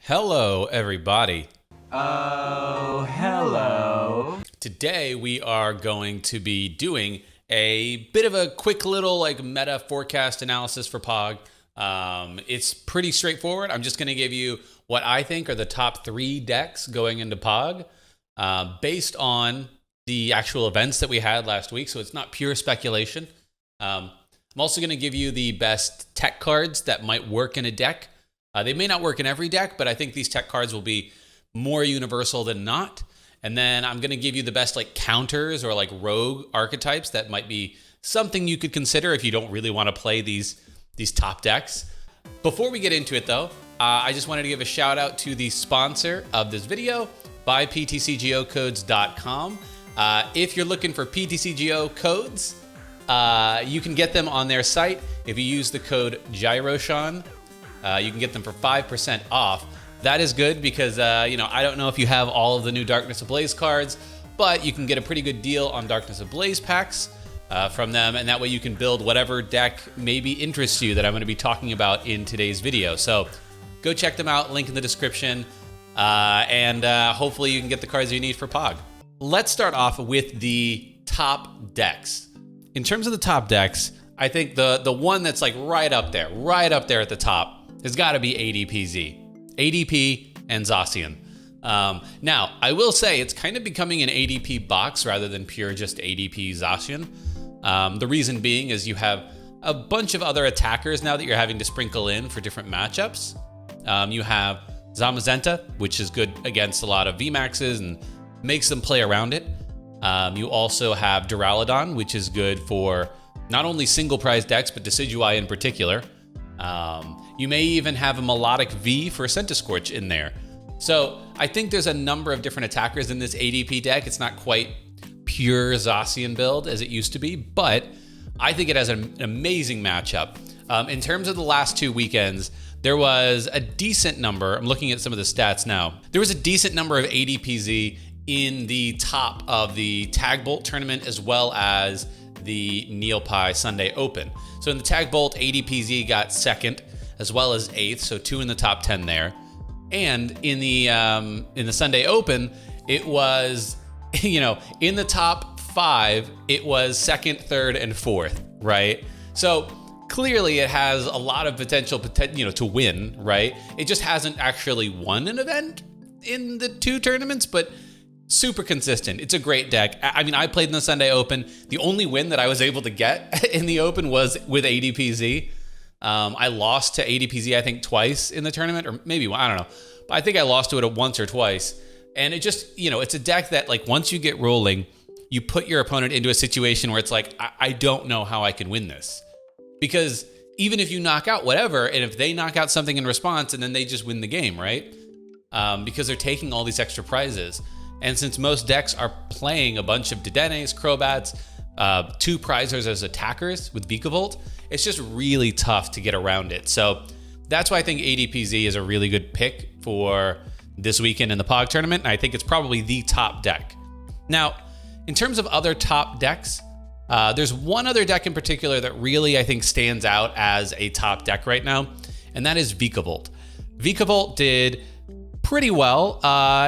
Hello, everybody. Oh, hello. Today we are going to be doing a bit of a quick little meta forecast analysis for POG. It's pretty straightforward. I'm just going to give you what I think are the top 3 decks going into POG based on the actual events that we had last week. So it's not pure speculation. I'm also going to give you the best tech cards that might work in a deck. They may not work in every deck, but I think these tech cards will be more universal than not. And then I'm going to give you the best counters or rogue archetypes that might be something you could consider if you don't really want to play these top decks. Before we get into it though, I just wanted to give a shout out to the sponsor of this video, buyptcgocodes.com. If you're looking for PTCGO codes, you can get them on their site. If you use the code Gyroshan, you can get them for 5% off. That is good because, I don't know if you have all of the new Darkness Ablaze cards, but you can get a pretty good deal on Darkness Ablaze packs from them, and that way you can build whatever deck maybe interests you that I'm going to be talking about in today's video. So go check them out, link in the description, and hopefully you can get the cards you need for POG. Let's start off with the top decks. In terms of the top decks, I think the one that's right up there at the top has got to be ADP Z. ADP and Zacian. Now, I will say it's kind of becoming an ADP box rather than pure just ADP Zacian. The reason being is you have a bunch of other attackers now that you're having to sprinkle in for different matchups. You have Zamazenta, which is good against a lot of VMAXs and makes them play around it. You also have Duraludon, which is good for not only single prize decks, but Decidueye in particular. You may even have a Melodic V for Centiskorch in there. So I think there's a number of different attackers in this ADP deck. It's not quite pure Zacian build as it used to be, but I think it has an amazing matchup. In terms of the last 2 weekends, there was a decent number. I'm looking at some of the stats now. There was a decent number of ADPZ in the top of the Tag Bolt tournament as well as the Neopie Sunday Open. So in the Tag Bolt, ADPZ got second as well as 8th, so 2 in the top 10 there. And in the Sunday Open, it was, in the top 5, it was 2nd, 3rd, and 4th, right? So clearly it has a lot of potential, to win, right? It just hasn't actually won an event in the 2 tournaments, but super consistent. It's a great deck. I mean, I played in the Sunday Open. The only win that I was able to get in the Open was with ADPZ. I lost to ADPZ, I think, twice in the tournament, or maybe one, I don't know. But I think I lost to it once or twice. And it just, it's a deck that, once you get rolling, you put your opponent into a situation where it's I don't know how I can win this. Because even if you knock out whatever, and if they knock out something in response, and then they just win the game, right? Because they're taking all these extra prizes. And since most decks are playing a bunch of Dedenes, Crobats, 2 prizers as attackers with Vikavolt, it's just really tough to get around it. So that's why I think ADPZ is a really good pick for this weekend in the POG tournament. And I think it's probably the top deck. Now, in terms of other top decks, there's one other deck in particular that really, I think, stands out as a top deck right now, and that is Vikavolt. Vikavolt did pretty well.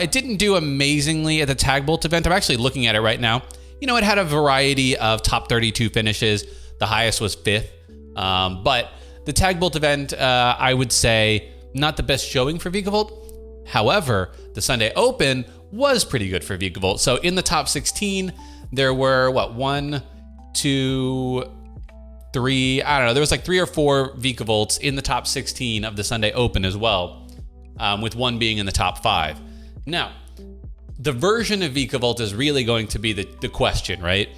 It didn't do amazingly at the Tag Bolt event. I'm actually looking at it right now. It had a variety of top 32 finishes. The highest was 5th. But the Tag Bolt event, I would say, not the best showing for Vikavolt. However, the Sunday Open was pretty good for Vikavolt. So in the top 16, there were, 1, 2, 3, I don't know. There was 3 or 4 Vikavolts in the top 16 of the Sunday Open as well, with one being in the top 5. Now, the version of Vikavolt is really going to be the question, right?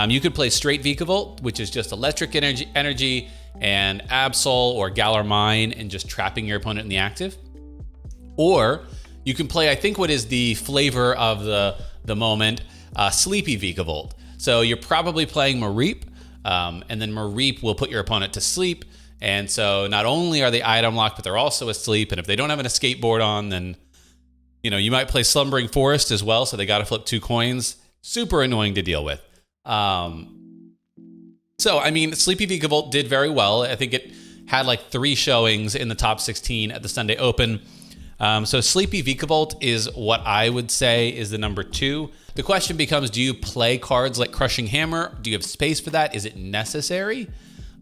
You could play straight Vikavolt, which is just electric energy and Absol or Galar Mine and just trapping your opponent in the active. Or you can play, I think, what is the flavor of the moment, Sleepy Vikavolt. So you're probably playing Mareep, and then Mareep will put your opponent to sleep. And so not only are they item locked, but they're also asleep. And if they don't have an escape board on, then you might play Slumbering Forest as well. So they got to flip 2 coins. Super annoying to deal with. So, I mean, Sleepy Vikavolt did very well. I think it had 3 showings in the top 16 at the Sunday Open. So Sleepy Vikavolt is what I would say is the number 2. The question becomes, do you play cards like Crushing Hammer? Do you have space for that? Is it necessary?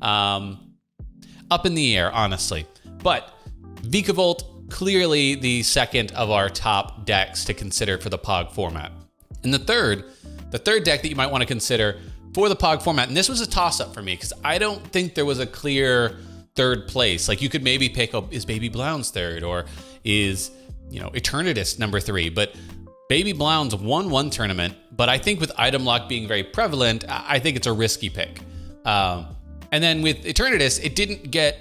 Up in the air, honestly. But Vikavolt, clearly the second of our top decks to consider for the POG format. And the third deck that you might want to consider for the POG format, and this was a toss-up for me because I don't think there was a clear third place. Like you could maybe pick, is Baby Blounds third, or is, Eternatus number 3, but Baby Blounds won one tournament, but I think with item lock being very prevalent, I think it's a risky pick. And then with Eternatus, it didn't get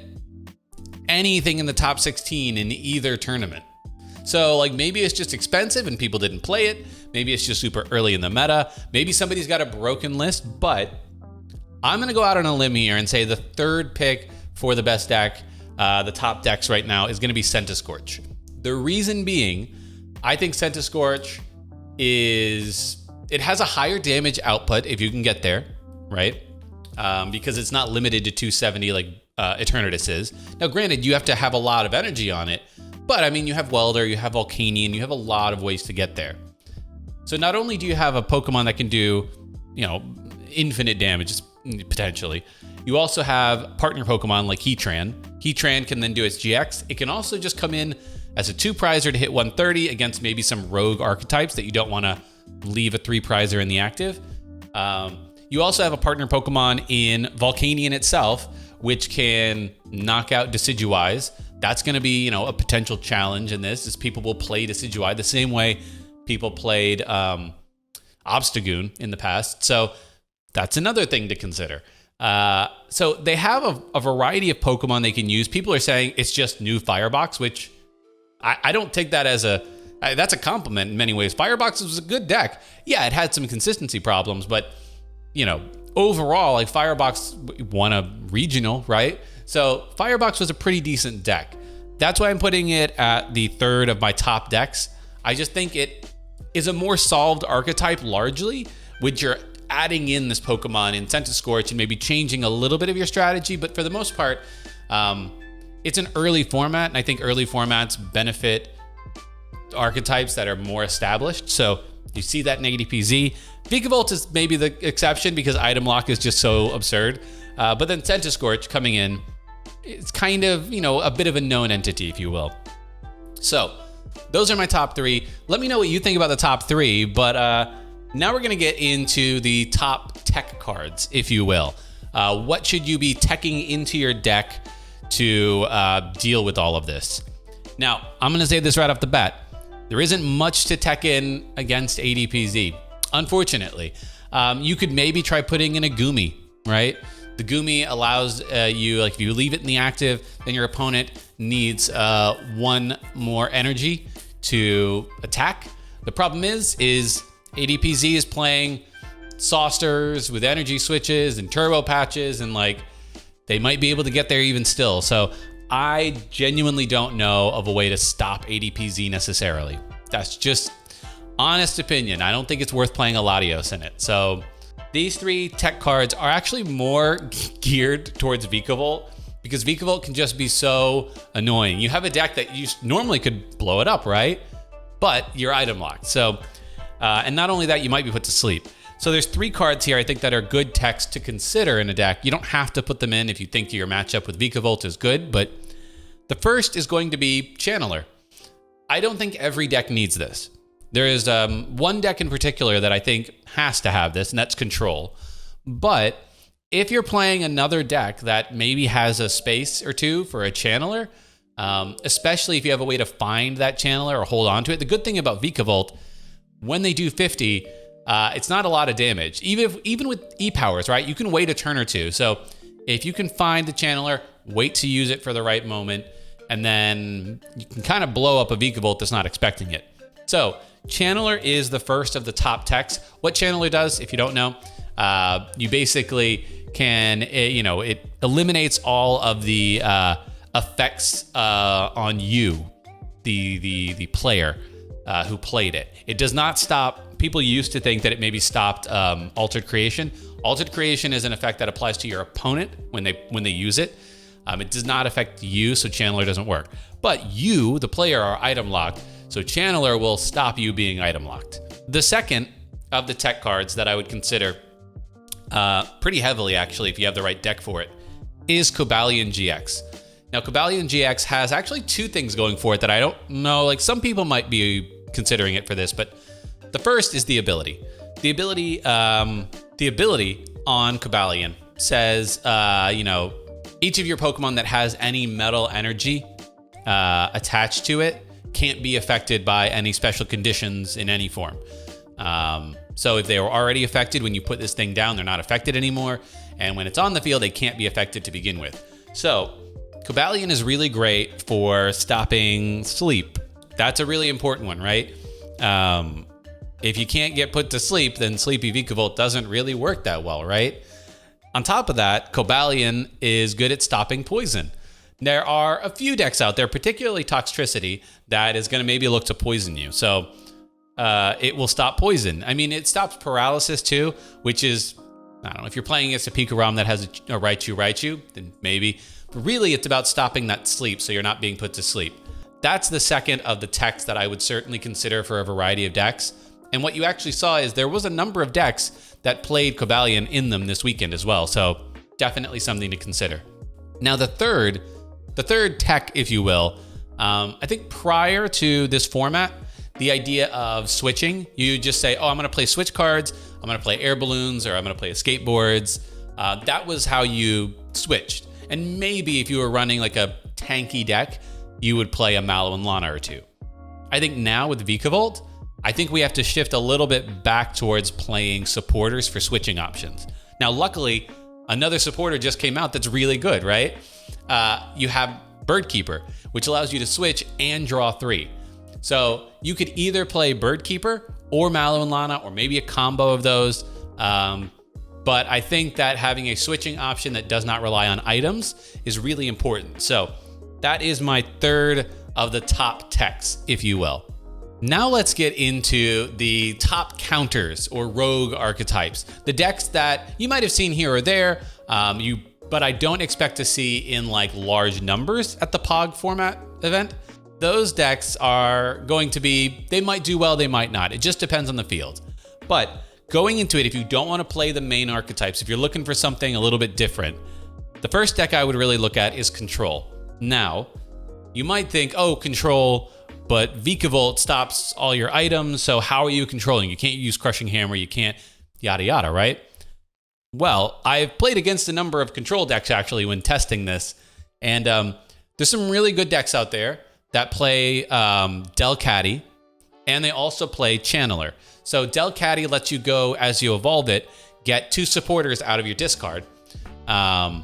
anything in the top 16 in either tournament. So like maybe it's just expensive and people didn't play it. Maybe it's just super early in the meta. Maybe somebody's got a broken list, but I'm going to go out on a limb here and say the third pick for the best deck, the top decks right now, is going to be Centiskorch. The reason being, I think Centiskorch it has a higher damage output if you can get there, right? Because it's not limited to 270 like Eternatus is. Now, granted, you have to have a lot of energy on it, but I mean, you have Welder, you have Volcanion, you have a lot of ways to get there. So not only do you have a Pokemon that can do, infinite damage, potentially, you also have partner Pokemon like Heatran. Heatran can then do its GX. It can also just come in as a 2-prizer to hit 130 against maybe some rogue archetypes that you don't want to leave a 3-prizer in the active. You also have a partner Pokemon in Volcanion itself, which can knock out Decidueyes. That's going to be, a potential challenge in this, is people will play Decidueye the same way people played Obstagoon in the past. So that's another thing to consider. So they have a variety of Pokemon they can use. People are saying it's just new Firebox, which I don't take that as that's a compliment in many ways. Firebox was a good deck. Yeah, it had some consistency problems, but overall, like Firebox won a regional, right? So Firebox was a pretty decent deck. That's why I'm putting it at the third of my top decks. I just think it is a more solved archetype largely, which you're adding in this Pokemon in Centiskorch and maybe changing a little bit of your strategy. But for the most part, it's an early format, and I think early formats benefit archetypes that are more established. So you see that in ADP Z. Vikavolt is maybe the exception because item lock is just so absurd. But then Centiskorch coming in, it's kind of, a bit of a known entity, if you will. So those are my top 3. Let me know what you think about the top 3. But now we're going to get into the top tech cards, if you will. What should you be teching into your deck to deal with all of this? Now, I'm going to say this right off the bat. There isn't much to tech in against ADP Z, unfortunately. You could maybe try putting in a Gumi, right? The Gumi allows you, like if you leave it in the active, then your opponent needs 1 more energy to attack. The problem is ADP Z is playing Saucers with energy switches and turbo patches, and like they might be able to get there even still. So I genuinely don't know of a way to stop ADP Z necessarily. That's just honest opinion. I don't think it's worth playing a Latios in it. So these 3 tech cards are actually more geared towards Vikavolt, because Vikavolt can just be so annoying. You have a deck that you normally could blow it up, right? But you're item locked. So, and not only that, you might be put to sleep. So there's 3 cards here I think that are good techs to consider in a deck. You don't have to put them in if you think your matchup with Vikavolt is good, but the first is going to be Channeler. I don't think every deck needs this. There is one deck in particular that I think has to have this, and that's Control. But if you're playing another deck that maybe has a space or 2 for a Channeler, especially if you have a way to find that Channeler or hold on to it, the good thing about Vikavolt, when they do 50, it's not a lot of damage. Even with E-Powers, right? You can wait a turn or 2. So if you can find the Channeler, wait to use it for the right moment, and then you can kind of blow up a Vikavolt that's not expecting it. So Channeler is the first of the top techs. What Channeler does, if you don't know, you basically can, it eliminates all of the effects on you, the player who played it. It does not stop. People used to think that it maybe stopped Altered Creation. Altered Creation is an effect that applies to your opponent when they use it. It does not affect you, so Channeler doesn't work. But you, the player, are item locked, so Channeler will stop you being item locked. The second of the tech cards that I would consider pretty heavily, actually, if you have the right deck for it, is Cobalion GX. Now, Cobalion GX has actually two things going for it that I don't know. Like, some people might be considering it for this, but the first is the ability. The ability on Cobalion says, each of your Pokemon that has any metal energy attached to it can't be affected by any special conditions in any form. So if they were already affected, when you put this thing down, they're not affected anymore. And when it's on the field, they can't be affected to begin with. So Cobalion is really great for stopping sleep. That's a really important one, right? If you can't get put to sleep, then Sleepy Vikavolt doesn't really work that well, right? On top of that, Cobalion is good at stopping poison. There are a few decks out there, particularly Toxtricity, that is going to maybe look to poison you. So it will stop poison. I mean, it stops paralysis too, which is, I don't know, if you're playing against a Pikarom that has a Raichu, then maybe. But really, it's about stopping that sleep so you're not being put to sleep. That's the second of the techs that I would certainly consider for a variety of decks. And what you actually saw is there was a number of decks that played Cobalion in them this weekend as well. So definitely something to consider. Now, the third tech, if you will, I think prior to this format, the idea of switching, you just say, oh, I'm going to play switch cards, I'm going to play air balloons, or I'm going to play skateboards. That was how you switched. And maybe if you were running like a tanky deck, you would play a Mallow and Lana or two. I think now with Vikavolt, I think we have to shift a little bit back towards playing supporters for switching options. Now, luckily, another supporter just came out that's really good, right? You have Birdkeeper, which allows you to switch and draw 3. So you could either play Birdkeeper or Mallow and Lana, or maybe a combo of those. But I think that having a switching option that does not rely on items is really important. So that is my third of the top techs, if you will. Now let's get into the top counters or rogue archetypes. The decks that you might have seen here or there, but I don't expect to see in like large numbers at the POG format event. Those decks are going to be, they might do well, they might not. It just depends on the field. But going into it, if you don't want to play the main archetypes, if you're looking for something a little bit different, the first deck I would really look at is Control. Now, you might think, oh, Control, but Vikavolt stops all your items, so how are you controlling? You can't use Crushing Hammer, you can't yada yada, right? Well, I've played against a number of Control decks actually when testing this, and there's some really good decks out there that play Delcatty, and they also play Channeler. So Delcatty lets you go, as you evolve it, get 2 supporters out of your discard, and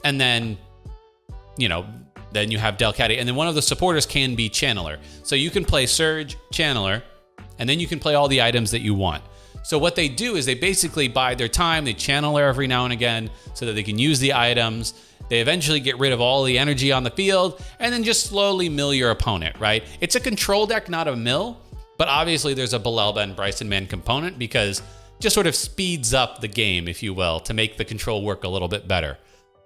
then, then you have Delcatty, and then one of the supporters can be Channeler. So you can play Surge, Channeler, and then you can play all the items that you want. So what they do is they basically bide their time, they Channeler every now and again so that they can use the items. They eventually get rid of all the energy on the field, and then just slowly mill your opponent, right? It's a control deck, not a mill, but obviously there's a Belelba and Bryson Man component because it just sort of speeds up the game, if you will, to make the control work a little bit better.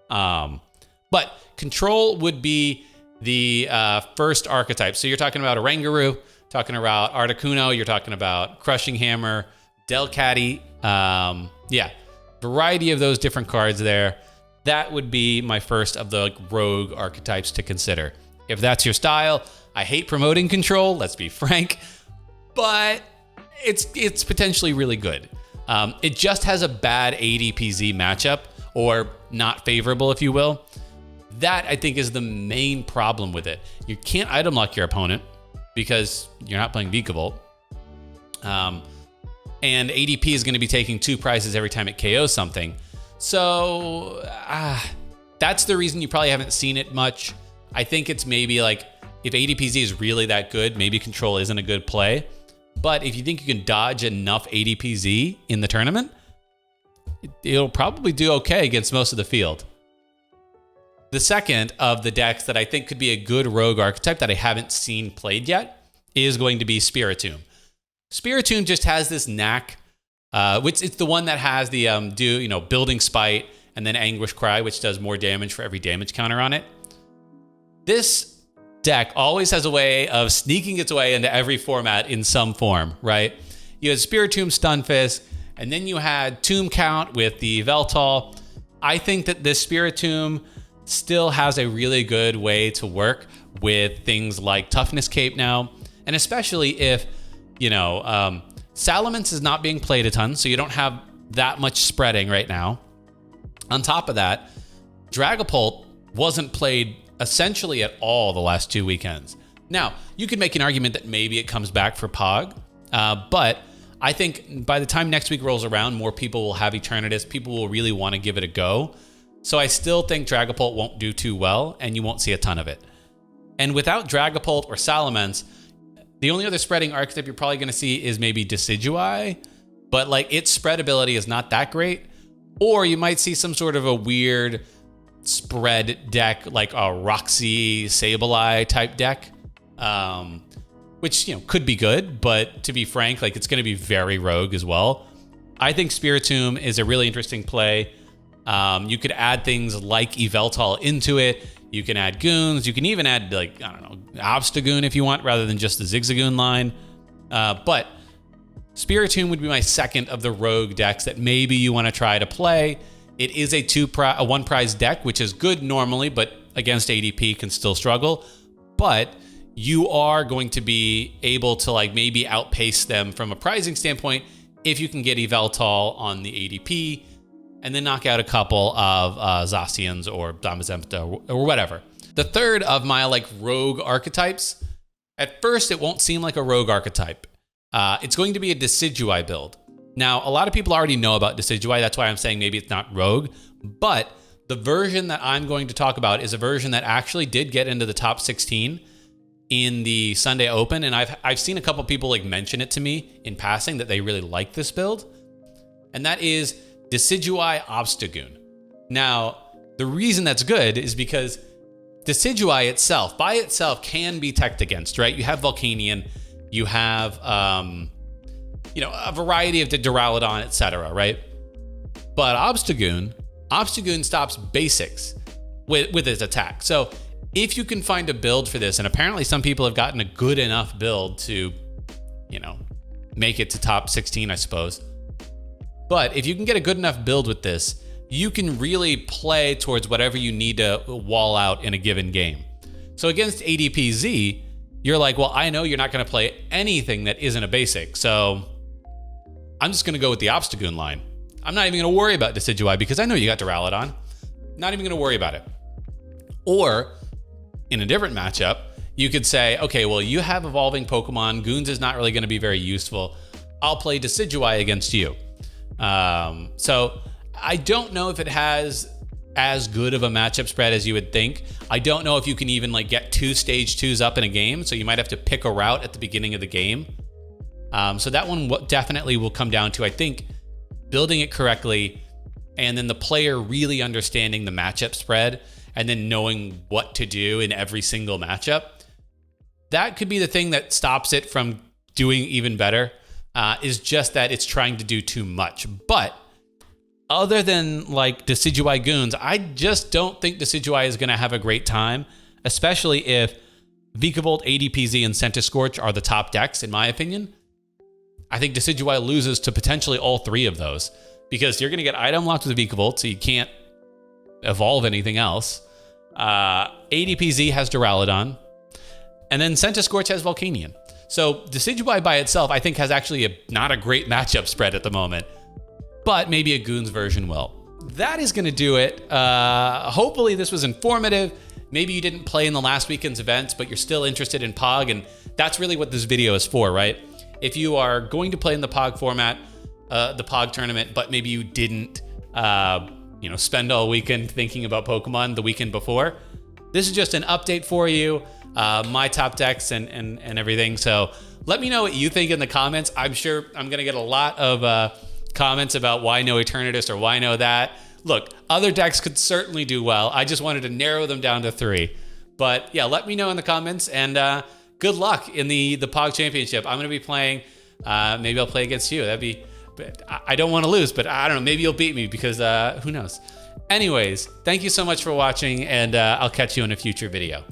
But Control would be the first archetype. So you're talking about Oranguru, talking about Articuno, you're talking about Crushing Hammer, Delcatty. Variety of those different cards there. That would be my first of the rogue archetypes to consider. If that's your style, I hate promoting Control, let's be frank, but it's potentially really good. It just has a bad ADPZ matchup, or not favorable, if you will. That, I think, is the main problem with it. You can't item lock your opponent because you're not playing Vikavolt. And ADP is going to be taking 2 prizes every time it KOs something. So that's the reason you probably haven't seen it much. I think it's maybe like, if ADPZ is really that good, maybe Control isn't a good play. But if you think you can dodge enough ADPZ in the tournament, it'll probably do okay against most of the field. The second of the decks that I think could be a good rogue archetype that I haven't seen played yet is going to be Spiritomb. Spiritomb just has this knack, which it's the one that has the building spite and then Anguish Cry, which does more damage for every damage counter on it. This deck always has a way of sneaking its way into every format in some form, right? You had Spiritomb Stunfisk, and then you had Tomb Count with the Veltal. I think that this Spiritomb still has a really good way to work with things like Toughness Cape now, and especially if, Salamence is not being played a ton, so you don't have that much spreading right now. On top of that, Dragapult wasn't played essentially at all the last 2 weekends. Now, you could make an argument that maybe it comes back for POG, but I think by the time next week rolls around, more people will have Eternatus. People will really want to give it a go. So I still think Dragapult won't do too well, and you won't see a ton of it. And without Dragapult or Salamence, the only other spreading archetype you're probably going to see is maybe Decidueye, but like its spread ability is not that great. Or you might see some sort of a weird spread deck, like a Roxy Sableye type deck, which could be good, but to be frank, like it's going to be very rogue as well. I think Spiritomb is a really interesting play. You could add things like Yveltal into it. You can add Goons. You can even add Obstagoon if you want, rather than just the Zigzagoon line. But Spiritomb would be my second of the rogue decks that maybe you want to try to play. It is a one prize deck, which is good normally, but against ADP can still struggle. But you are going to be able to maybe outpace them from a prizing standpoint if you can get Yveltal on the ADP and then knock out a couple of Zacians or Damazepta or whatever. The third of my rogue archetypes, at first it won't seem like a rogue archetype. It's going to be a Decidueye build. Now, a lot of people already know about Decidueye. That's why I'm saying maybe it's not rogue. But the version that I'm going to talk about is a version that actually did get into the top 16 in the Sunday Open. And I've seen a couple people mention it to me in passing that they really like this build. And that is Decidueye Obstagoon. Now, the reason that's good is because Decidueye itself, by itself, can be teched against, right? You have Volcanion, you have, a variety of the Duraludon, etc., right? But Obstagoon stops basics with its attack. So if you can find a build for this, and apparently some people have gotten a good enough build to, make it to top 16, I suppose. But if you can get a good enough build with this, you can really play towards whatever you need to wall out in a given game. So against ADP Z, you're like, well, I know you're not going to play anything that isn't a basic, so I'm just going to go with the Obstagoon line. I'm not even going to worry about Decidueye because I know you got Duraludon. Not even going to worry about it. Or, in a different matchup, you could say, okay, well, you have evolving Pokemon. Goons is not really going to be very useful. I'll play Decidueye against you. So I don't know if it has as good of a matchup spread as you would think. I don't know if you can even get 2 stage 2s up in a game, so you might have to pick a route at the beginning of the game. So that one definitely will come down to, I think, building it correctly and then the player really understanding the matchup spread and then knowing what to do in every single matchup. That could be the thing that stops it from doing even better, is just that it's trying to do too much. But other than Decidueye Goons, I just don't think Decidueye is going to have a great time, especially if Vikavolt, ADP Z, and Centiskorch are the top decks, in my opinion. I think Decidueye loses to potentially all 3 of those because you're going to get item locked with Vikavolt, so you can't evolve anything else. ADP Z has Duraludon, and then Centiskorch has Volcanion. So Decidueye by itself, I think, has actually not a great matchup spread at the moment, but maybe a Goons version will. That is going to do it. Hopefully this was informative. Maybe you didn't play in the last weekend's events, but you're still interested in POG, and that's really what this video is for, right? If you are going to play in the POG format, the POG tournament, but maybe you didn't spend all weekend thinking about Pokemon the weekend before, this is just an update for you, my top decks and everything. So let me know what you think in the comments. I'm sure I'm going to get a lot of comments about why no Eternatus or why no that. Look, other decks could certainly do well. I just wanted to narrow them down to 3. But yeah, let me know in the comments, and good luck in the POG Championship. I'm going to be playing, maybe I'll play against you. I don't want to lose, but I don't know, maybe you'll beat me because who knows. Anyways, thank you so much for watching, and I'll catch you in a future video.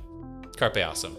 Carpe awesome.